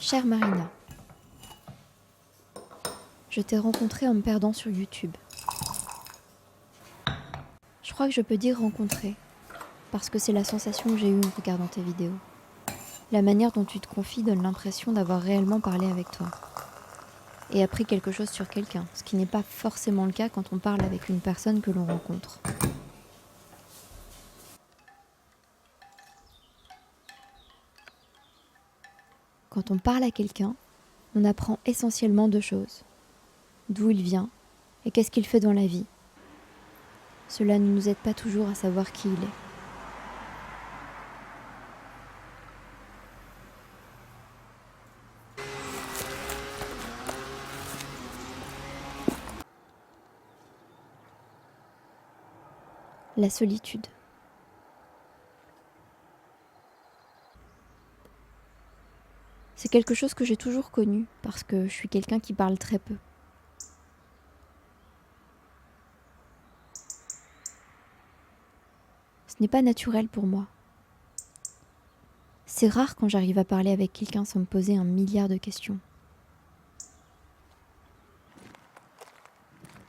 Chère Marina, je t'ai rencontrée en me perdant sur YouTube. Je crois que je peux dire rencontrer, parce que c'est la sensation que j'ai eue en regardant tes vidéos. La manière dont tu te confies donne l'impression d'avoir réellement parlé avec toi. Et appris quelque chose sur quelqu'un, ce qui n'est pas forcément le cas quand on parle avec une personne que l'on rencontre. Quand on parle à quelqu'un, on apprend essentiellement deux choses. D'où il vient et qu'est-ce qu'il fait dans la vie. Cela ne nous aide pas toujours à savoir qui il est. La solitude. C'est quelque chose que j'ai toujours connu parce que je suis quelqu'un qui parle très peu. Ce n'est pas naturel pour moi. C'est rare quand j'arrive à parler avec quelqu'un sans me poser un milliard de questions.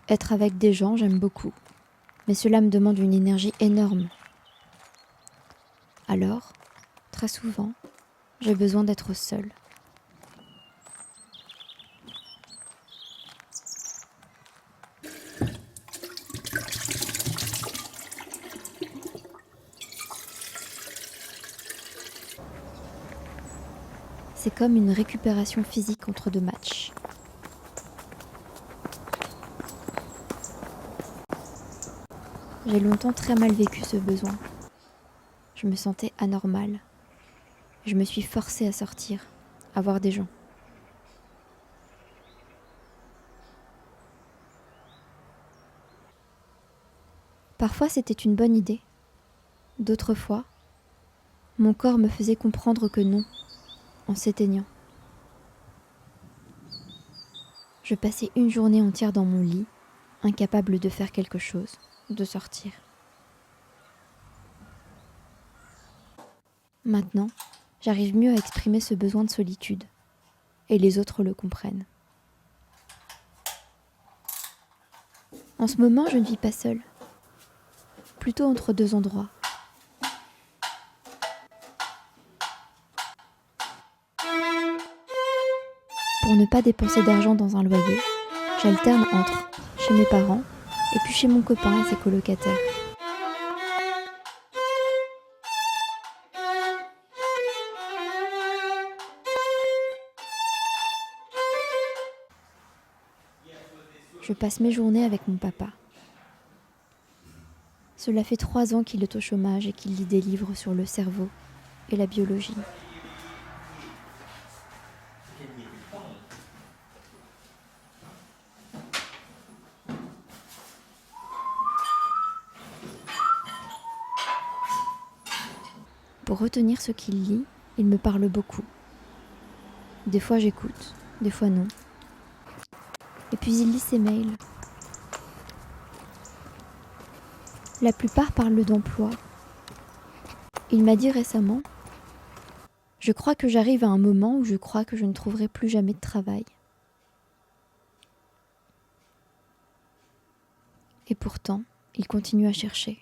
Être avec des gens, j'aime beaucoup, mais cela me demande une énergie énorme. Alors, très souvent, j'ai besoin d'être seule. C'est comme une récupération physique entre deux matchs. J'ai longtemps très mal vécu ce besoin. Je me sentais anormale. Je me suis forcée à sortir, à voir des gens. Parfois c'était une bonne idée. D'autres fois, mon corps me faisait comprendre que non, en s'éteignant. Je passais une journée entière dans mon lit, incapable de faire quelque chose, de sortir. Maintenant, j'arrive mieux à exprimer ce besoin de solitude, et les autres le comprennent. En ce moment, je ne vis pas seule, plutôt entre deux endroits. Pour ne pas dépenser d'argent dans un loyer, j'alterne entre chez mes parents et puis chez mon copain et ses colocataires. Je passe mes journées avec mon papa. Cela fait 3 ans qu'il est au chômage et qu'il lit des livres sur le cerveau et la biologie. Pour retenir ce qu'il lit, il me parle beaucoup. Des fois j'écoute, des fois non. Et puis il lit ses mails. La plupart parlent d'emploi. Il m'a dit récemment: je crois que j'arrive à un moment où je crois que je ne trouverai plus jamais de travail. Et pourtant, il continue à chercher.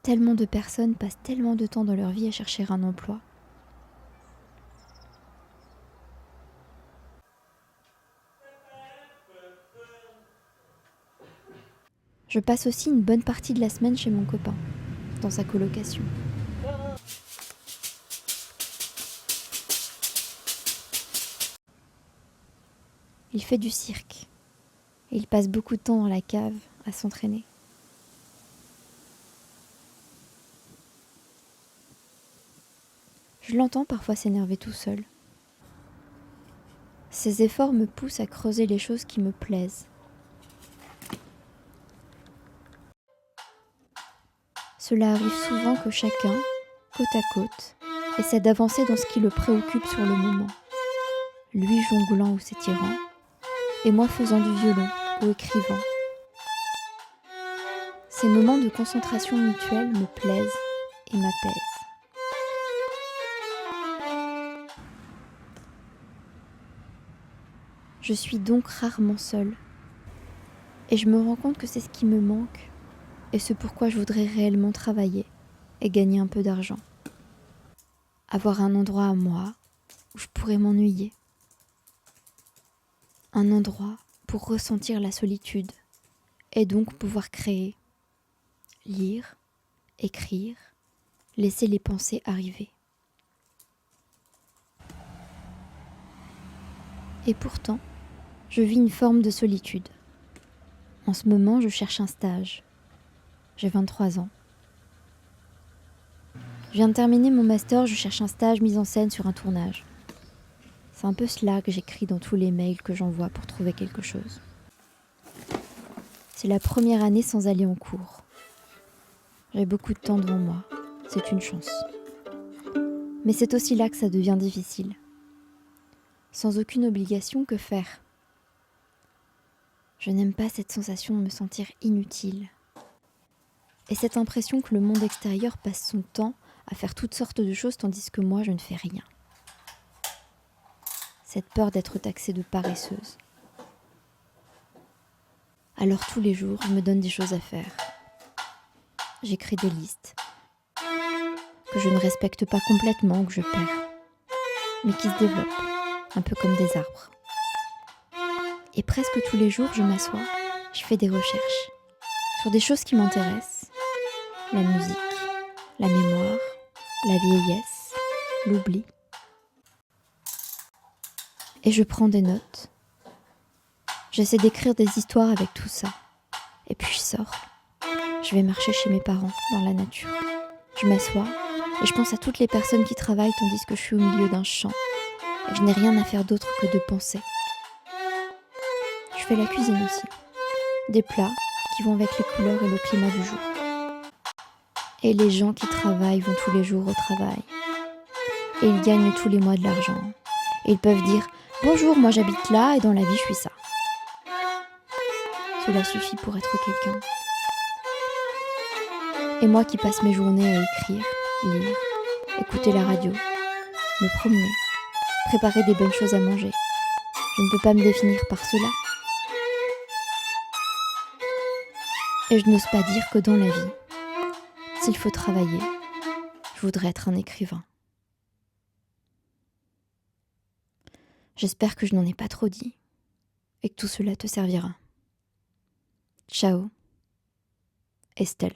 Tellement de personnes passent tellement de temps dans leur vie à chercher un emploi. Je passe aussi une bonne partie de la semaine chez mon copain, dans sa colocation. Il fait du cirque et il passe beaucoup de temps dans la cave à s'entraîner. Je l'entends parfois s'énerver tout seul. Ses efforts me poussent à creuser les choses qui me plaisent. Cela arrive souvent que chacun, côte à côte, essaie d'avancer dans ce qui le préoccupe sur le moment. Lui jonglant ou s'étirant, et moi faisant du violon ou écrivant. Ces moments de concentration mutuelle me plaisent et m'apaisent. Je suis donc rarement seule. Et je me rends compte que c'est ce qui me manque et ce pourquoi je voudrais réellement travailler et gagner un peu d'argent. Avoir un endroit à moi où je pourrais m'ennuyer. Un endroit pour ressentir la solitude et donc pouvoir créer, lire, écrire, laisser les pensées arriver. Et pourtant, je vis une forme de solitude. En ce moment, je cherche un stage. J'ai 23 ans. Je viens de terminer mon master, je cherche un stage mise en scène sur un tournage. C'est un peu cela que j'écris dans tous les mails que j'envoie pour trouver quelque chose. C'est la première année sans aller en cours. J'ai beaucoup de temps devant moi, c'est une chance. Mais c'est aussi là que ça devient difficile. Sans aucune obligation, que faire ? Je n'aime pas cette sensation de me sentir inutile. Et cette impression que le monde extérieur passe son temps à faire toutes sortes de choses tandis que moi je ne fais rien. Cette peur d'être taxée de paresseuse. Alors tous les jours, je me donne des choses à faire. J'écris des listes que je ne respecte pas complètement, que je perds, mais qui se développent, un peu comme des arbres. Et presque tous les jours, je m'assois, je fais des recherches sur des choses qui m'intéressent. La musique, la mémoire, la vieillesse, l'oubli. Et je prends des notes. J'essaie d'écrire des histoires avec tout ça. Et puis je sors. Je vais marcher chez mes parents, dans la nature. Je m'assois et je pense à toutes les personnes qui travaillent tandis que je suis au milieu d'un champ. Et je n'ai rien à faire d'autre que de penser. Je fais la cuisine aussi. Des plats qui vont avec les couleurs et le climat du jour. Et les gens qui travaillent vont tous les jours au travail. Et ils gagnent tous les mois de l'argent. Et ils peuvent dire « Bonjour, moi j'habite là et dans la vie je suis ça ». Cela suffit pour être quelqu'un. Et moi qui passe mes journées à écrire, lire, écouter la radio, me promener, préparer des bonnes choses à manger, je ne peux pas me définir par cela. Et je n'ose pas dire que dans la vie, s'il faut travailler, je voudrais être un écrivain. J'espère que je n'en ai pas trop dit et que tout cela te servira. Ciao, Estelle.